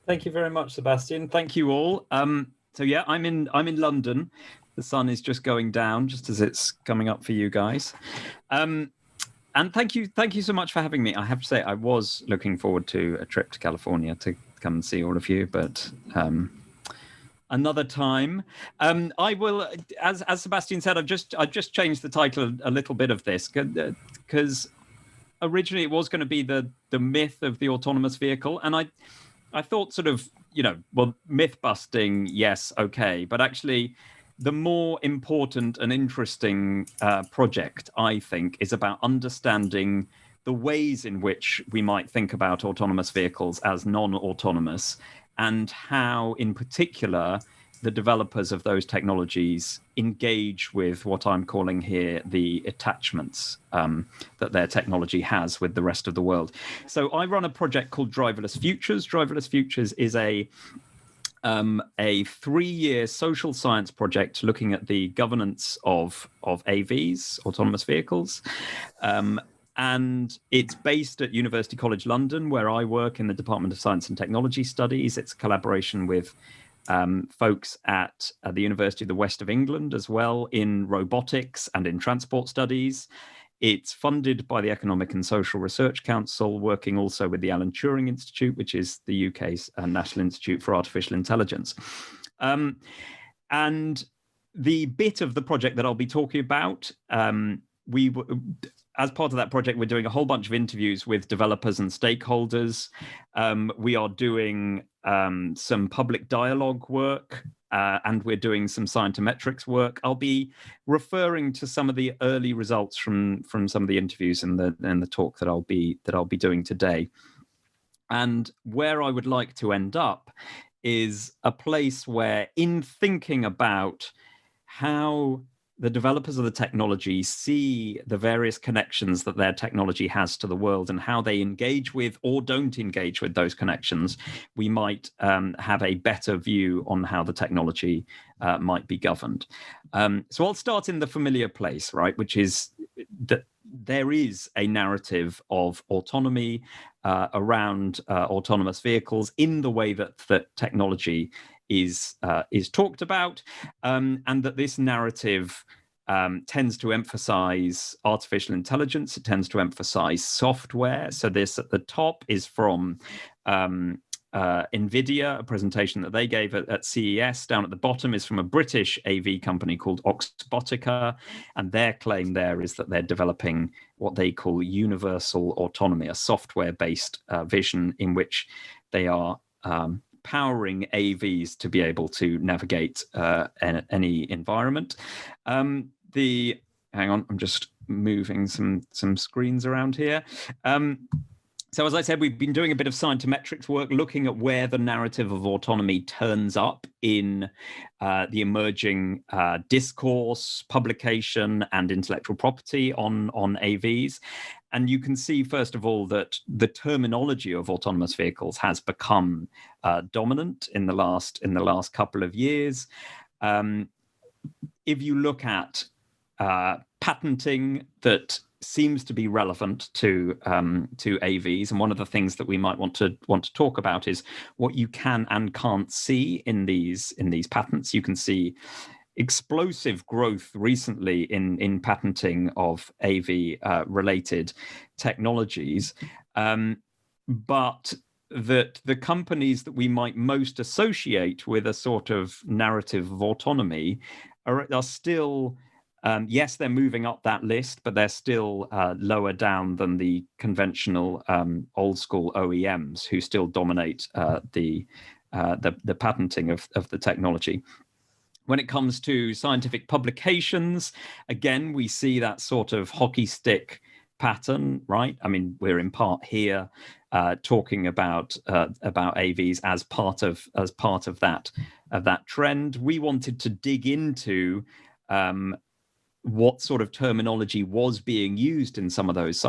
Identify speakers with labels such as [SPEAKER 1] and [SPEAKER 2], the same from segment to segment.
[SPEAKER 1] Thank you very much, Sebastian. Thank you all. So yeah, I'm in London. The sun is just going down, just as it's coming up for you guys. Um, and thank you so much for having me. I have to say, I was looking forward to a trip to California to come and see all of you, but another time. I will, as Sebastian said, I've just changed the title a little bit of this because originally it was going to be the myth of the autonomous vehicle, and I thought sort of, well, myth busting, yes, okay. But actually, the more important and interesting project, I think, is about understanding the ways in which we might think about autonomous vehicles as non-autonomous, and how, in particular, the developers of those technologies engage with what I'm calling here the attachments that their technology has with the rest of the world. So I run a project called Driverless Futures. Driverless Futures is a 3-year social science project looking at the governance of AVs, autonomous vehicles. And it's based at University College London, where I work in the Department of Science and Technology Studies. It's a collaboration with folks at the University of the West of England as well in robotics and in transport studies. It's funded by the Economic and Social Research Council, working also with the Alan Turing Institute, which is the UK's National Institute for Artificial Intelligence. And the bit of the project that I'll be talking about, as part of that project, we're doing a whole bunch of interviews with developers and stakeholders. We are doing some public dialogue work, and we're doing some scientometrics work. I'll be referring to some of the early results from some of the interviews and the talk that I'll be doing today. And where I would like to end up is a place where, in thinking about how the developers of the technology see the various connections that their technology has to the world and how they engage with or don't engage with those connections, we might have a better view on how the technology might be governed. So I'll start in the familiar place, right, which is that there is a narrative of autonomy around autonomous vehicles in the way that technology is talked about, and that this narrative tends to emphasize artificial intelligence. It tends to emphasize software. So this at the top is from NVIDIA, a presentation that they gave at CES. Down at the bottom is from a British AV company called Oxbotica, and their claim there is that they're developing what they call universal autonomy, a software-based vision in which they are powering AVs to be able to navigate any environment. Hang on, I'm just moving some screens around here. So as I said, we've been doing a bit of scientometrics work, looking at where the narrative of autonomy turns up in the emerging discourse, publication, and intellectual property on AVs. And you can see, first of all, that the terminology of autonomous vehicles has become dominant in the last couple of years. If you look at patenting, that seems to be relevant to AVs, and one of the things that we might want to talk about is what you can and can't see in these patents. You can see explosive growth recently in patenting of AV related technologies, but that the companies that we might most associate with a sort of narrative of autonomy are still, yes, they're moving up that list, but they're still lower down than the conventional old school OEMs who still dominate the patenting of the technology. When it comes to scientific publications, again, we see that sort of hockey stick pattern, right? I mean, we're in part here talking about AVs as part of that trend. We wanted to dig into what sort of terminology was being used in some of those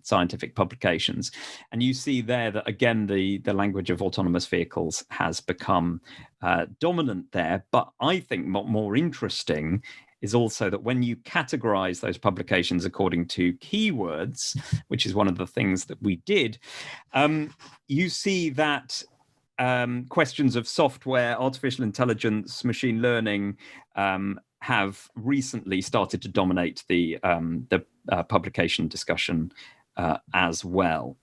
[SPEAKER 1] scientific publications. And you see there that, again, the language of autonomous vehicles has become dominant there. But I think more interesting is also that when you categorize those publications according to keywords, which is one of the things that we did, you see that questions of software, artificial intelligence, machine learning have recently started to dominate the publication discussion as well.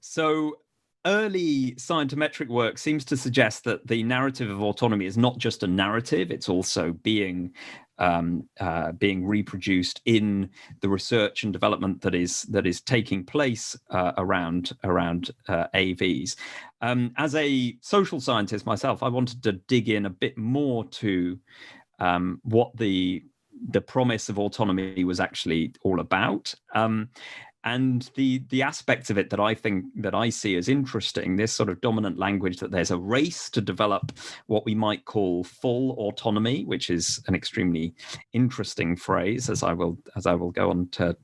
[SPEAKER 1] So early scientometric work seems to suggest that the narrative of autonomy is not just a narrative; it's also being reproduced in the research and development that is taking place around AVs. As a social scientist myself, I wanted to dig in a bit more to what the promise of autonomy was actually all about. And the aspects of it that I see as interesting, this sort of dominant language that there's a race to develop what we might call full autonomy, which is an extremely interesting phrase, as I will go on to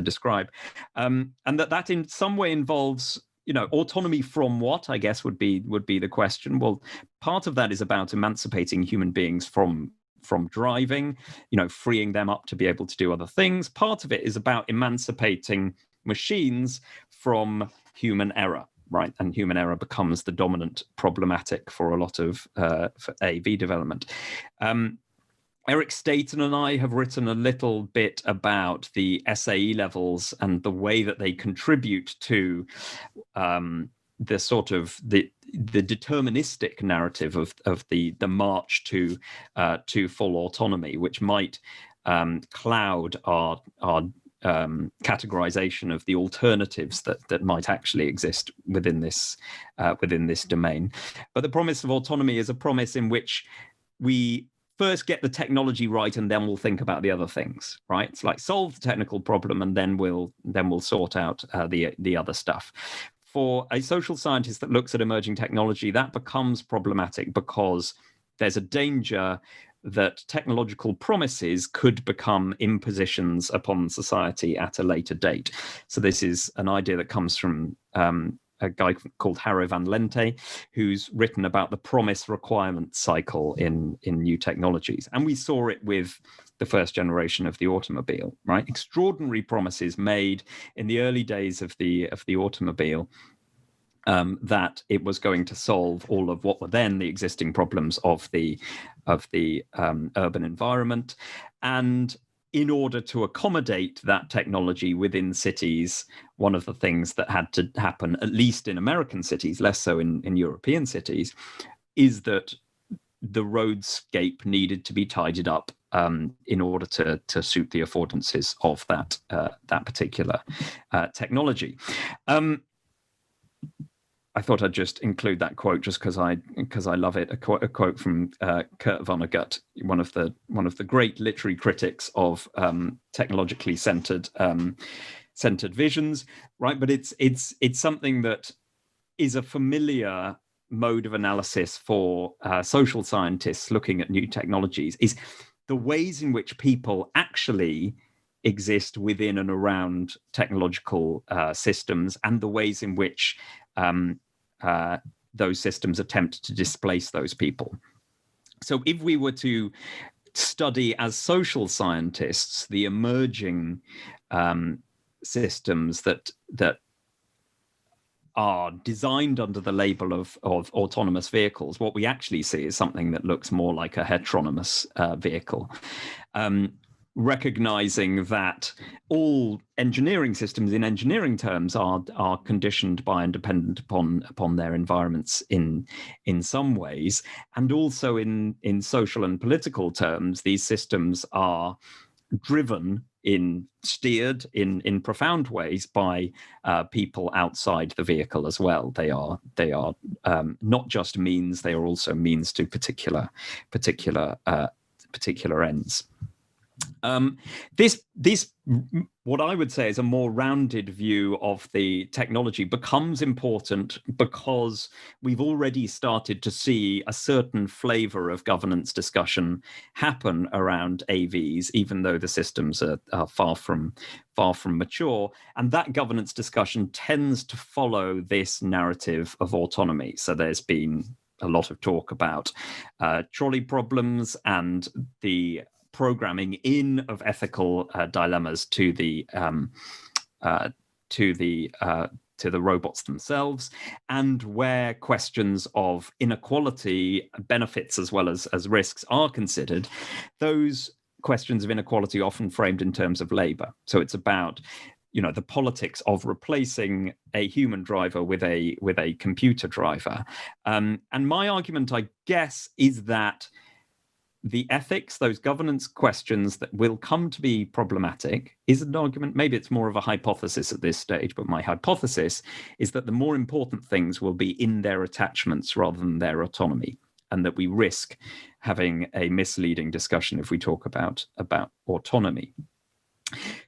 [SPEAKER 1] describe, and that in some way involves, autonomy from what, I guess, would be the question. Well, part of that is about emancipating human beings from driving, freeing them up to be able to do other things. Part of it is about emancipating machines from human error, right? And human error becomes the dominant problematic for a lot of for AV development. Eric Staten and I have written a little bit about the SAE levels and the way that they contribute to the sort of the deterministic narrative of the march to full autonomy, which might cloud our categorization of the alternatives that might actually exist within this domain. But the promise of autonomy is a promise in which we first get the technology right, and then we'll think about the other things, right? It's like solve the technical problem, and then we'll sort out the other stuff. For a social scientist that looks at emerging technology, that becomes problematic because there's a danger that technological promises could become impositions upon society at a later date. So this is an idea that comes from a guy called Harro van Lente, who's written about the promise requirement cycle in new technologies. And we saw it with the first generation of the automobile, right? Extraordinary promises made in the early days of the automobile, that it was going to solve all of what were then the existing problems of the urban environment. And in order to accommodate that technology within cities, one of the things that had to happen, at least in American cities, less so in European cities, is that the roadscape needed to be tidied up in order to suit the affordances of that particular technology. I thought I'd just include that quote just because I love it. A quote from Kurt Vonnegut, one of the great literary critics of technologically centered visions, right? But it's something that is a familiar mode of analysis for social scientists looking at new technologies, is the ways in which people actually exist within and around technological systems, and the ways in which those systems attempt to displace those people. So if we were to study as social scientists the emerging systems that are designed under the label of autonomous vehicles, what we actually see is something that looks more like a heteronomous vehicle. Recognizing that all engineering systems in engineering terms are conditioned by and dependent upon their environments in some ways, and also in social and political terms, these systems are driven steered in profound ways by people outside the vehicle as well. They are not just means; they are also means to particular ends. This what I would say is a more rounded view of the technology becomes important because we've already started to see a certain flavor of governance discussion happen around AVs, even though the systems are far from mature. And that governance discussion tends to follow this narrative of autonomy. So there's been a lot of talk about trolley problems and the programming in of ethical dilemmas to the the robots themselves, and where questions of inequality, benefits as well as risks are considered, those questions of inequality are often framed in terms of labor. So it's about the politics of replacing a human driver with a computer driver. And my argument, I guess, is that the ethics, those governance questions that will come to be problematic, is an argument. Maybe it's more of a hypothesis at this stage, but my hypothesis is that the more important things will be in their attachments rather than their autonomy, and that we risk having a misleading discussion if we talk about autonomy.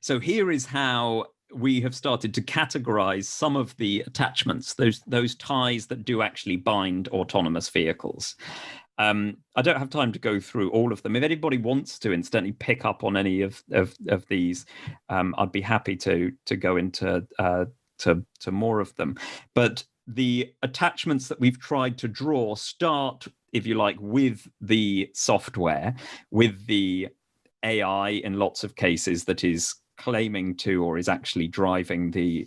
[SPEAKER 1] So here is how we have started to categorize some of the attachments, those ties that do actually bind autonomous vehicles. I don't have time to go through all of them. If anybody wants to incidentally pick up on any of these, I'd be happy to go into to more of them. But the attachments that we've tried to draw start, if you like, with the software, with the AI in lots of cases that is claiming to or is actually driving the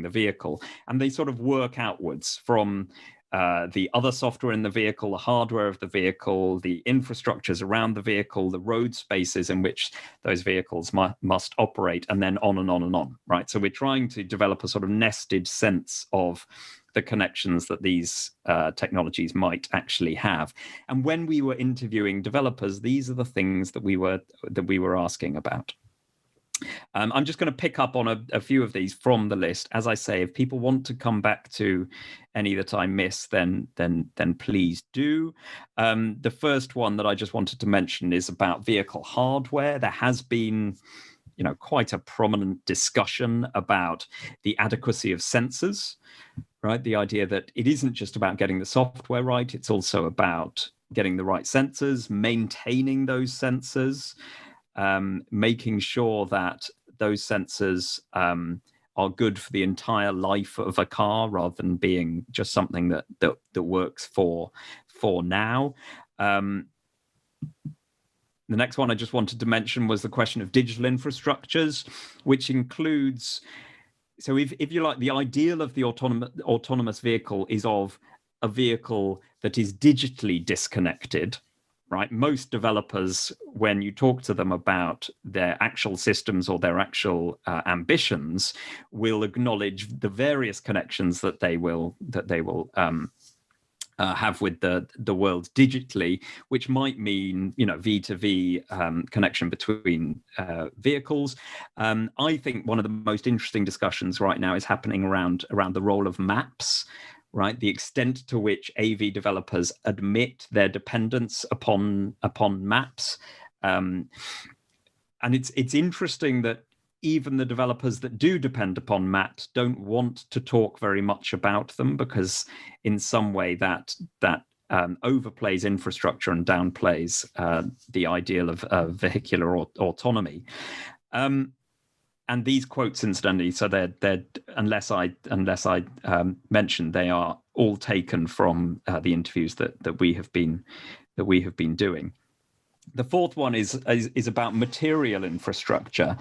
[SPEAKER 1] vehicle, and they sort of work outwards from the other software in the vehicle, the hardware of the vehicle, the infrastructures around the vehicle, the road spaces in which those vehicles must operate, and then on and on and on, right? So we're trying to develop a sort of nested sense of the connections that these technologies might actually have. And when we were interviewing developers, these are the things that we were asking about. I'm just going to pick up on a few of these from the list. As I say, if people want to come back to any that I miss, then please do. The first one that I just wanted to mention is about vehicle hardware. There has been, quite a prominent discussion about the adequacy of sensors, right? The idea that it isn't just about getting the software right; it's also about getting the right sensors, maintaining those sensors. Making sure that those sensors are good for the entire life of a car, rather than being just something that works for now. The next one I just wanted to mention was the question of digital infrastructures, which includes, so if you like, the ideal of the autonomous vehicle is of a vehicle that is digitally disconnected. Right. Most developers, when you talk to them about their actual systems or their actual ambitions, will acknowledge the various connections that they will have with the world digitally, which might mean V2V connection between vehicles. I think one of the most interesting discussions right now is happening around the role of maps. Right, the extent to which AV developers admit their dependence upon maps, and it's interesting that even the developers that do depend upon maps don't want to talk very much about them, because in some way that overplays infrastructure and downplays the ideal of vehicular autonomy. And these quotes, incidentally, so they're unless I mentioned, they are all taken from the interviews that we have been doing. The fourth one is about material infrastructure.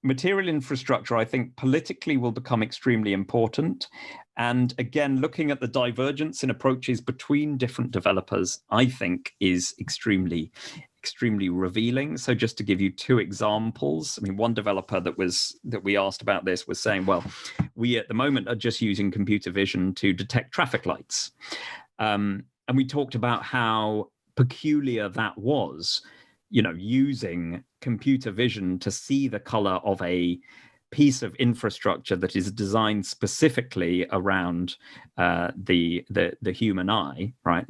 [SPEAKER 1] Material infrastructure, I think, politically will become extremely important. And again, looking at the divergence in approaches between different developers, I think, is extremely revealing. So just to give you two examples, I mean, one developer that we asked about this was saying, well, we at the moment are just using computer vision to detect traffic lights. And we talked about how peculiar that was, using computer vision to see the color of a piece of infrastructure that is designed specifically around the human eye, right?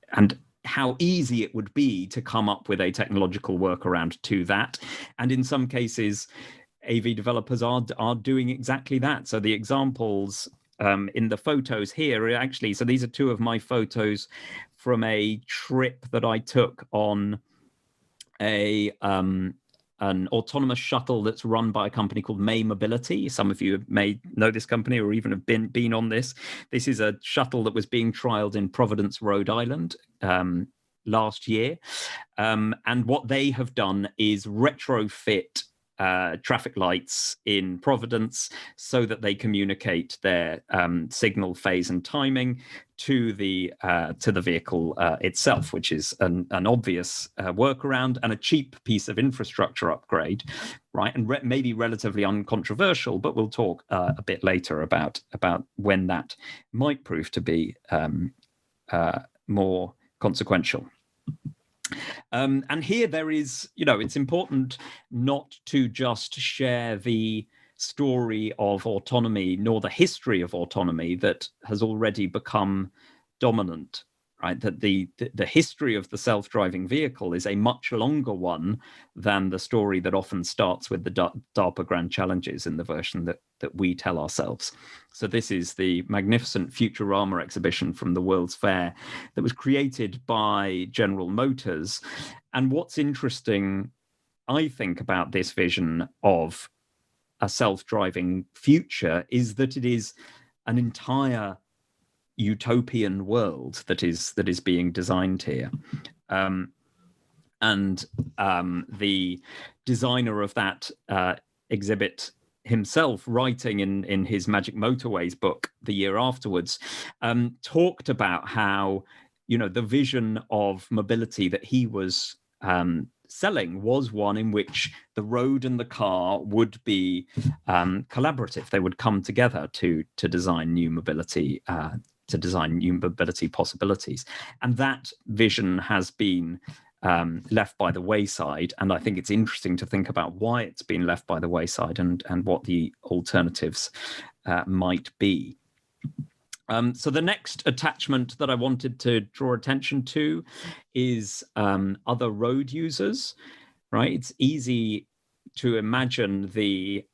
[SPEAKER 1] And how easy it would be to come up with a technological workaround to that. And in some cases, AV developers are doing exactly that. So the examples in the photos here are actually, so these are two of my photos from a trip that I took on an autonomous shuttle that's run by a company called May Mobility. Some of you may know this company or even have been on this. This is a shuttle that was being trialed in Providence, Rhode Island last year. And what they have done is retrofit traffic lights in Providence so that they communicate their signal phase and timing to the vehicle itself, which is an obvious workaround and a cheap piece of infrastructure upgrade, right? And maybe relatively uncontroversial, but we'll talk a bit later about when that might prove to be more consequential. And here there is, it's important not to just share the story of autonomy, nor the history of autonomy that has already become dominant, right? That the history of the self-driving vehicle is a much longer one than the story that often starts with the DARPA Grand Challenges in the version that we tell ourselves. So this is the magnificent Futurama exhibition from the World's Fair that was created by General Motors. And what's interesting, I think, about this vision of a self-driving future is that it is an entire utopian world that is being designed here. And the designer of that exhibit himself, writing in his Magic Motorways book the year afterwards, talked about how, the vision of mobility that he was selling was one in which the road and the car would be collaborative. They would come together to design new mobility, possibilities. And that vision has been left by the wayside. And I think it's interesting to think about why it's been left by the wayside and what the alternatives might be. So the next attachment that I wanted to draw attention to is other road users, right? It's easy to imagine the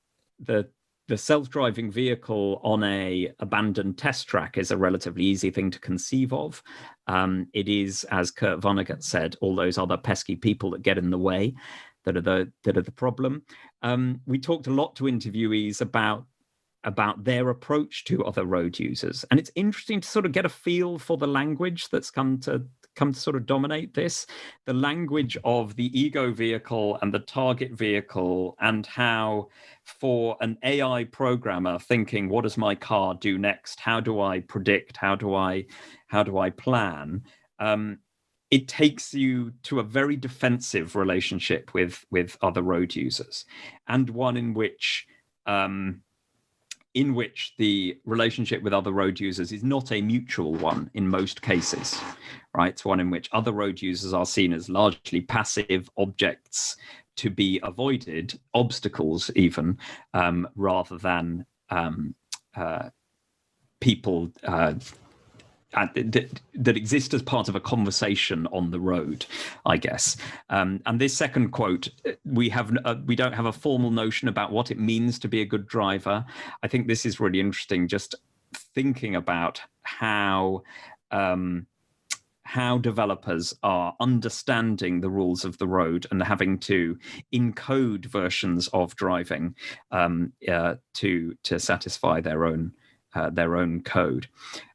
[SPEAKER 1] self-driving vehicle on a abandoned test track is a relatively easy thing to conceive of. It is, as Kurt Vonnegut said, all those other pesky people that get in the way that are the problem. We talked a lot to interviewees about their approach to other road users, and it's interesting to sort of get a feel for the language that's come to sort of dominate this, the language of the ego vehicle and the target vehicle, and how for an AI programmer thinking, what does my car do next? How do I predict? How do I plan? It takes you to a very defensive relationship with other road users, and one in which the relationship with other road users is not a mutual one in most cases, right? It's one in which other road users are seen as largely passive objects to be avoided, obstacles even, rather than people that exist as part of a conversation on the road, I guess. And this second quote, we don't have a formal notion about what it means to be a good driver. I think this is really interesting, just thinking about how developers are understanding the rules of the road and having to encode versions of driving to satisfy their own code.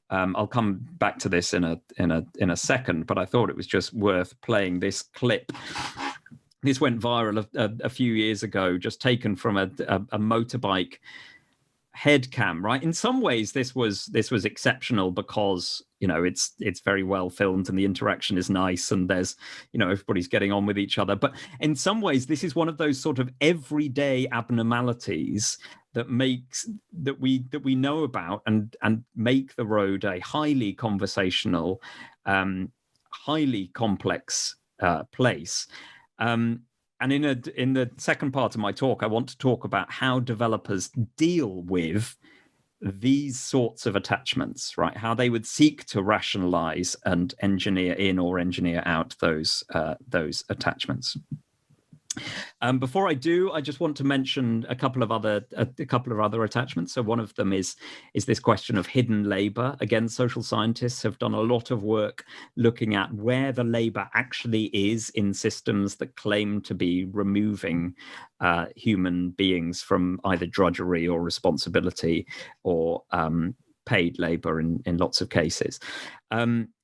[SPEAKER 1] I'll come back to this in a second, but I thought it was just worth playing this clip. This went viral a few years ago, just taken from a motorbike head cam, right? In some ways, this was exceptional because it's very well filmed and the interaction is nice and there's everybody's getting on with each other. But in some ways, this is one of those sort of everyday abnormalities that we know about and make the road a highly conversational, highly complex place. And in the second part of my talk, I want to talk about how developers deal with these sorts of attachments, right? How they would seek to rationalize and engineer in or engineer out those attachments. Before I do, I just want to mention a couple of other attachments. So one of them is this question of hidden labor. Again, social scientists have done a lot of work looking at where the labor actually is in systems that claim to be removing human beings from either drudgery or responsibility or paid labor in lots of cases.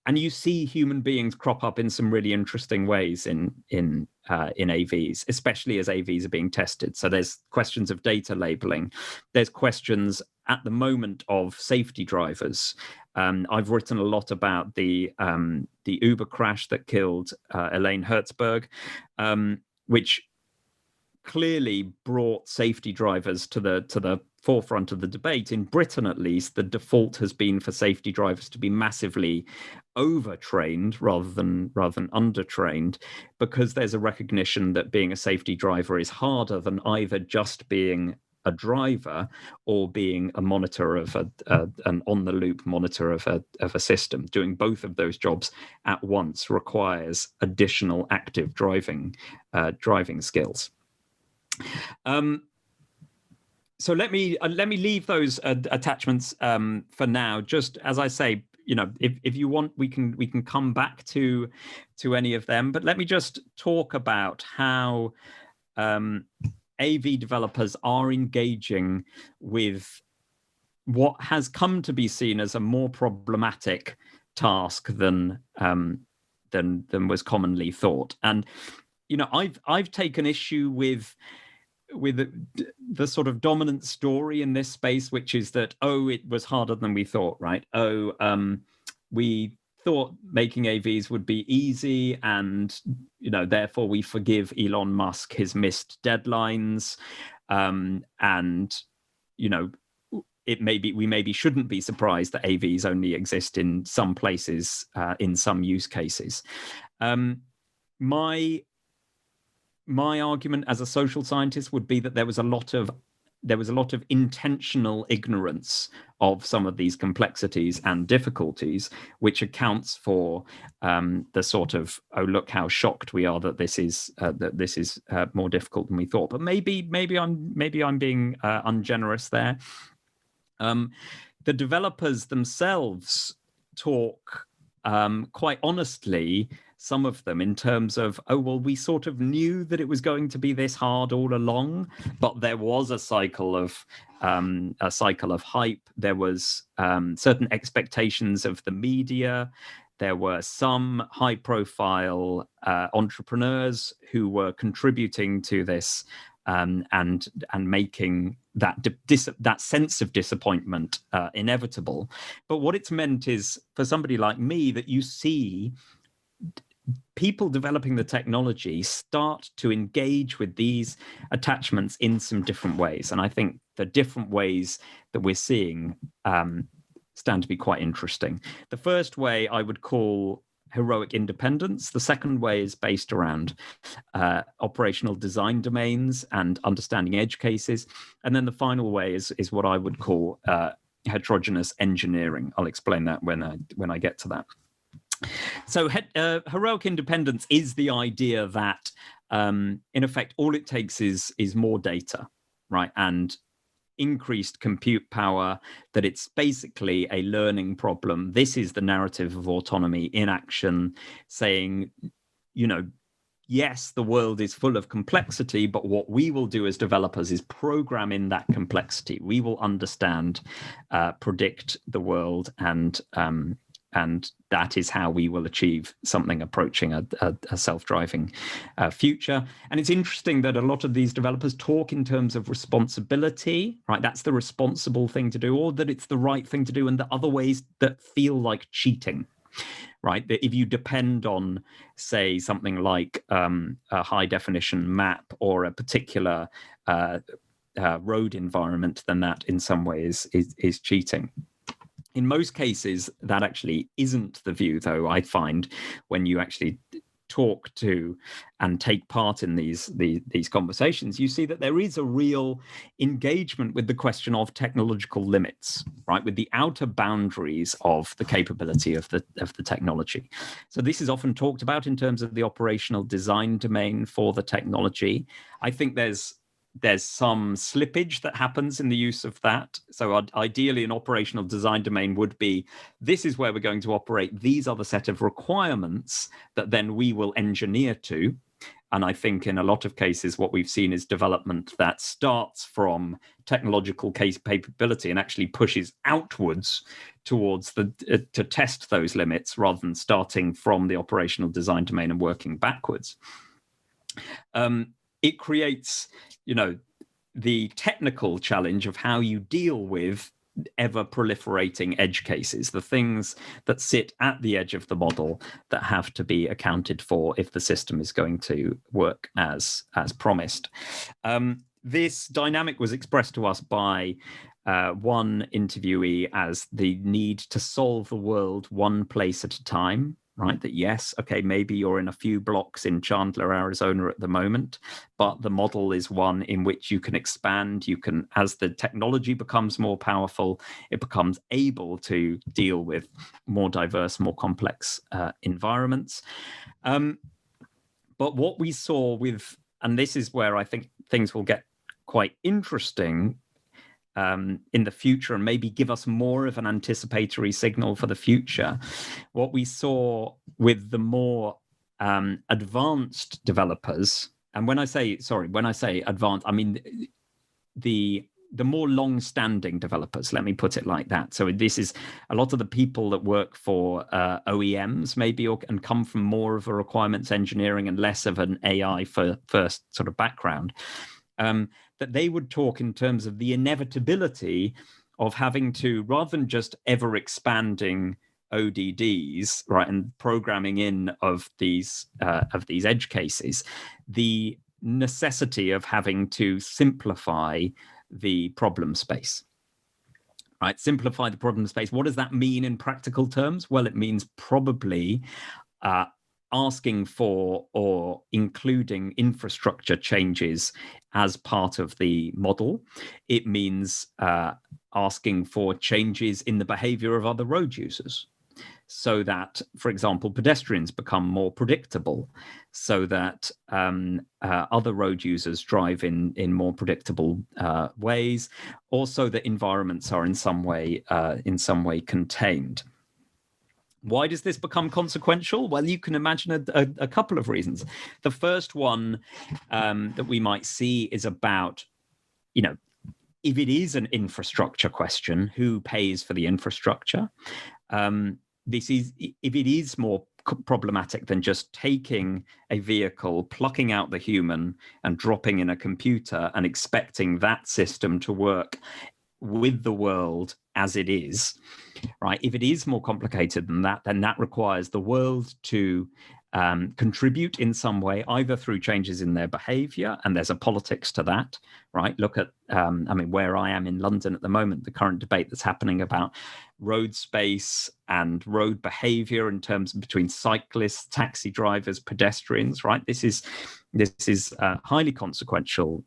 [SPEAKER 1] And you see human beings crop up in some really interesting ways in in AVs, especially as AVs are being tested. So there's questions of data labeling. There's questions at the moment of safety drivers. I've written a lot about the Uber crash that killed Elaine Herzberg, which clearly brought safety drivers to the forefront of the debate. In Britain, at least, the default has been for safety drivers to be massively overtrained rather than undertrained, because there's a recognition that being a safety driver is harder than either just being a driver or being a monitor of an on-the-loop monitor of a system. Doing both of those jobs at once requires additional active driving skills. So let me leave those attachments for now. Just as I say, if you want, we can come back to any of them. But let me just talk about how AV developers are engaging with what has come to be seen as a more problematic task than was commonly thought. And I've taken issue with the sort of dominant story in this space, which is that, it was harder than we thought, right? We thought making AVs would be easy, and therefore we forgive Elon Musk his missed deadlines, and we maybe shouldn't be surprised that AVs only exist in some places, in some use cases. My argument as a social scientist would be that there was a lot of intentional ignorance of some of these complexities and difficulties, which accounts for the sort of, look how shocked we are that this is more difficult than we thought. But maybe I'm being ungenerous there. The developers themselves talk quite honestly, some of them, in terms of, we sort of knew that it was going to be this hard all along, but there was a cycle of hype. There was certain expectations of the media. There were some high-profile entrepreneurs who were contributing to this and making that sense of disappointment inevitable. But what it's meant is, for somebody like me, that you see people developing the technology start to engage with these attachments in some different ways. And I think the different ways that we're seeing stand to be quite interesting. The first way I would call heroic independence. The second way is based around operational design domains and understanding edge cases. And then the final way is what I would call heterogeneous engineering. I'll explain that when I get to that. So heroic independence is the idea that, in effect, all it takes is more data, right? And increased compute power, that it's basically a learning problem. This is the narrative of autonomy in action, saying, yes, the world is full of complexity, but what we will do as developers is program in that complexity. We will understand, predict the world, and that is how we will achieve something approaching a self-driving future. And it's interesting that a lot of these developers talk in terms of responsibility, right? That's the responsible thing to do, or that it's the right thing to do, and the other ways that feel like cheating, right? That if you depend on, say, something like a high-definition map or a particular road environment, then that in some ways is cheating. In most cases, that actually isn't the view, though, I find, when you actually talk to and take part in these conversations. You see that there is a real engagement with the question of technological limits, right, with the outer boundaries of the capability of the technology. So this is often talked about in terms of the operational design domain for the technology. I think there's some slippage that happens in the use of that. So ideally, an operational design domain would be, this is where we're going to operate. These are the set of requirements that then we will engineer to. And I think in a lot of cases, what we've seen is development that starts from technological capability and actually pushes outwards towards to test those limits, rather than starting from the operational design domain and working backwards. It creates, the technical challenge of how you deal with ever proliferating edge cases, the things that sit at the edge of the model that have to be accounted for if the system is going to work as promised. This dynamic was expressed to us by one interviewee as the need to solve the world one place at a time. Right, that yes, okay, maybe you're in a few blocks in Chandler, Arizona at the moment, but the model is one in which you can expand. You can, as the technology becomes more powerful, it becomes able to deal with more diverse, more complex environments. But what we saw with, and this is where I think things will get quite interesting in the future and maybe give us more of an anticipatory signal for the future. What we saw with the more advanced developers, and when I say advanced, I mean the more long-standing developers, let me put it like that. So this is a lot of the people that work for OEMs maybe, and come from more of a requirements engineering and less of an AI first sort of background. That they would talk in terms of the inevitability of having to, rather than just ever expanding ODDs, right, and programming in of these edge cases, the necessity of having to simplify the problem space. Right, simplify the problem space. What does that mean in practical terms? Well, it means probably asking for or including infrastructure changes as part of the model. It means asking for changes in the behavior of other road users, so that, for example, pedestrians become more predictable, so that other road users drive in more predictable ways, or so that environments are in some way contained. Why does this become consequential? Well, you can imagine a couple of reasons. The first one that we might see is about, if it is an infrastructure question, who pays for the infrastructure? If it is more problematic than just taking a vehicle, plucking out the human and dropping in a computer and expecting that system to work with the world as it is, right? If it is more complicated than that, then that requires the world to contribute in some way, either through changes in their behavior, and there's a politics to that, right? Look at, where I am in London at the moment, the current debate that's happening about road space and road behavior in terms of between cyclists, taxi drivers, pedestrians, right? This is highly consequential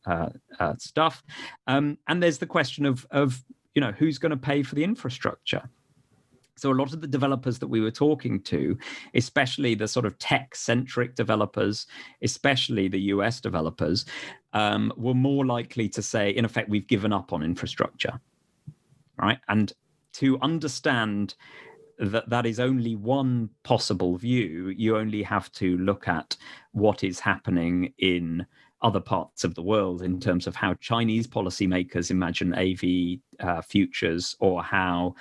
[SPEAKER 1] stuff. And there's the question of who's going to pay for the infrastructure. So a lot of the developers that we were talking to, especially the sort of tech-centric developers, especially the US developers, were more likely to say, in effect, we've given up on infrastructure, right? And to understand that is only one possible view, you only have to look at what is happening in other parts of the world in terms of how Chinese policymakers imagine AV futures, or how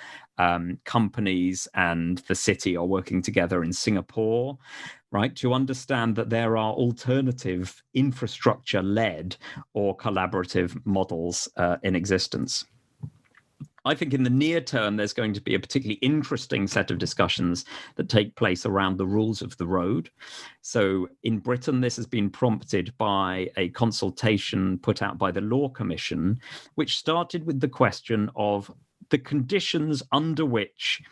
[SPEAKER 1] companies and the city are working together in Singapore, right? To understand that there are alternative infrastructure-led or collaborative models in existence. I think in the near term, there's going to be a particularly interesting set of discussions that take place around the rules of the road. So in Britain, this has been prompted by a consultation put out by the Law Commission, which started with the question of the conditions under which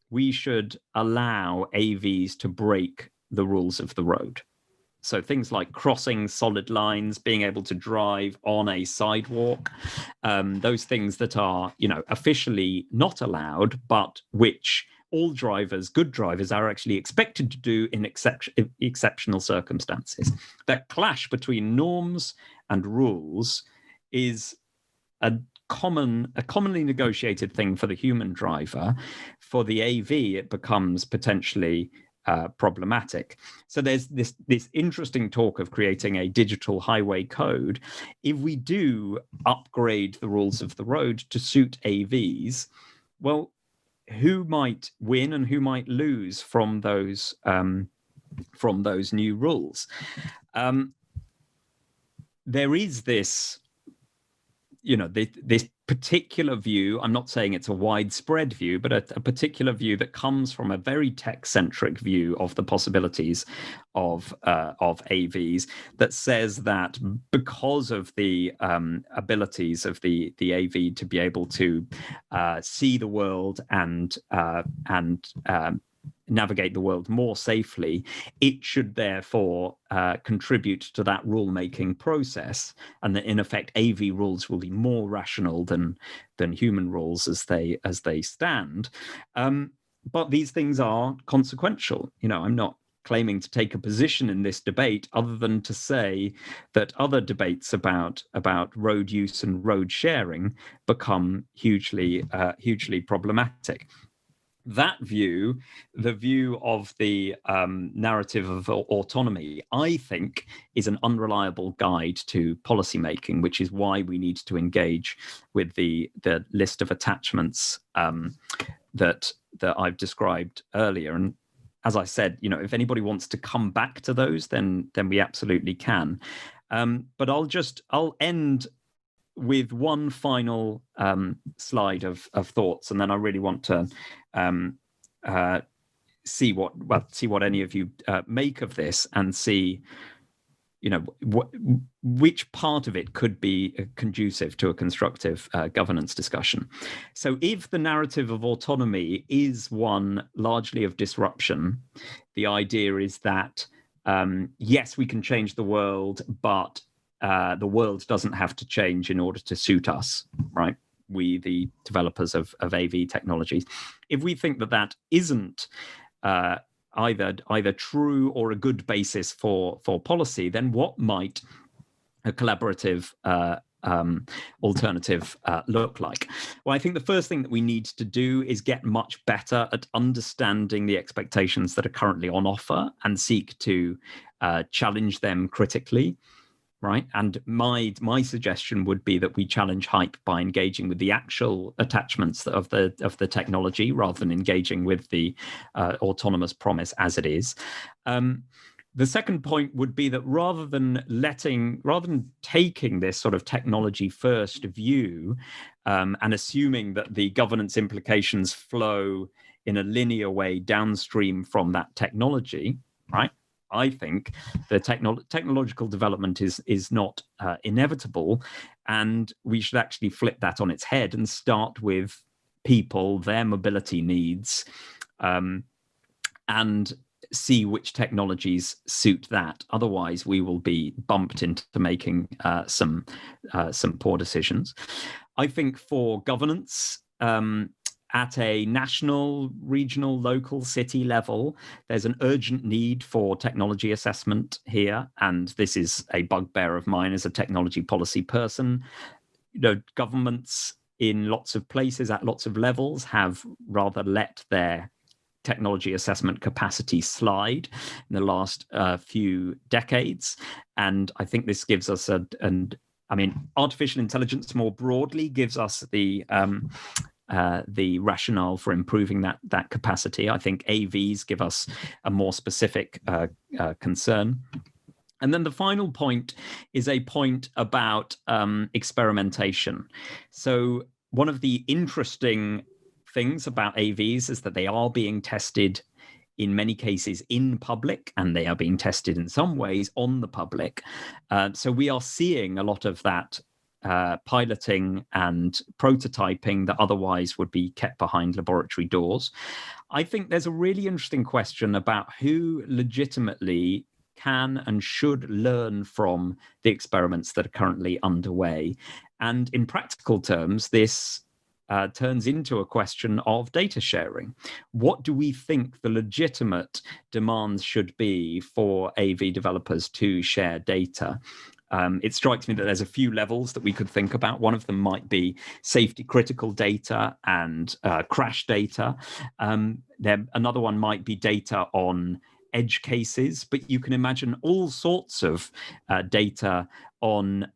[SPEAKER 1] we should allow AVs to break the rules of the road. So things like crossing solid lines, being able to drive on a sidewalk, those things that are, officially not allowed, but which all drivers, good drivers, are actually expected to do in exceptional circumstances. That clash between norms and rules is a commonly negotiated thing for the human driver. For the AV, it becomes potentially problematic. So there's this interesting talk of creating a digital highway code. If we do upgrade the rules of the road to suit AVs, well, who might win and who might lose from those new rules? there is this, this particular view. I'm not saying it's a widespread view, but a particular view that comes from a very tech-centric view of the possibilities of AVs, that says that because of the abilities of the AV to be able to see the world and navigate the world more safely, it should therefore contribute to that rule-making process, and that in effect AV rules will be more rational than human rules as they stand. But these things are consequential. I'm not claiming to take a position in this debate other than to say that other debates about road use and road sharing become hugely problematic. That view, the view of the narrative of autonomy, I think is an unreliable guide to policymaking, which is why we need to engage with the list of attachments that I've described earlier. And as I said, if anybody wants to come back to those, then we absolutely can. But I'll end with one final slide of thoughts, and then I really want to see what any of you make of this, and see which part of it could be conducive to a constructive governance discussion. So if the narrative of autonomy is one largely of disruption, the idea is that yes, we can change the world, but the world doesn't have to change in order to suit us, right? We, the developers of AV technologies. If we think that isn't either true or a good basis for policy, then what might a collaborative alternative look like? Well, I think the first thing that we need to do is get much better at understanding the expectations that are currently on offer and seek to challenge them critically. Right. And my suggestion would be that we challenge hype by engaging with the actual attachments of the technology, rather than engaging with the autonomous promise as it is. The second point would be that rather than taking this sort of technology first view and assuming that the governance implications flow in a linear way downstream from that technology, right? I think the technological development is not inevitable, and we should actually flip that on its head and start with people, their mobility needs, and see which technologies suit that. Otherwise, we will be bumped into making some poor decisions. I think for governance, at a national, regional, local, city level, there's an urgent need for technology assessment here. And this is a bugbear of mine as a technology policy person. Governments in lots of places at lots of levels have rather let their technology assessment capacity slide in the last few decades. And I think this gives us artificial intelligence more broadly gives us the rationale for improving that capacity. I think AVs give us a more specific concern. And then the final point is a point about experimentation. So one of the interesting things about AVs is that they are being tested in many cases in public, and they are being tested in some ways on the public. So we are seeing a lot of that piloting and prototyping that otherwise would be kept behind laboratory doors. I think there's a really interesting question about who legitimately can and should learn from the experiments that are currently underway. And in practical terms, this turns into a question of data sharing. What do we think the legitimate demands should be for AV developers to share data? It strikes me that there's a few levels that we could think about. One of them might be safety critical data and crash data. Another one might be data on edge cases, but you can imagine all sorts of data on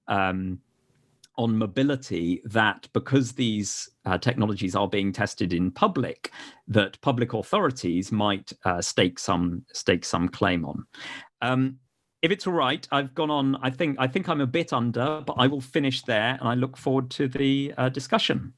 [SPEAKER 1] mobility that, because these technologies are being tested in public, that public authorities might stake some claim on. if it's all right, I've gone on. I think I'm a bit under, but I will finish there, and I look forward to the discussion.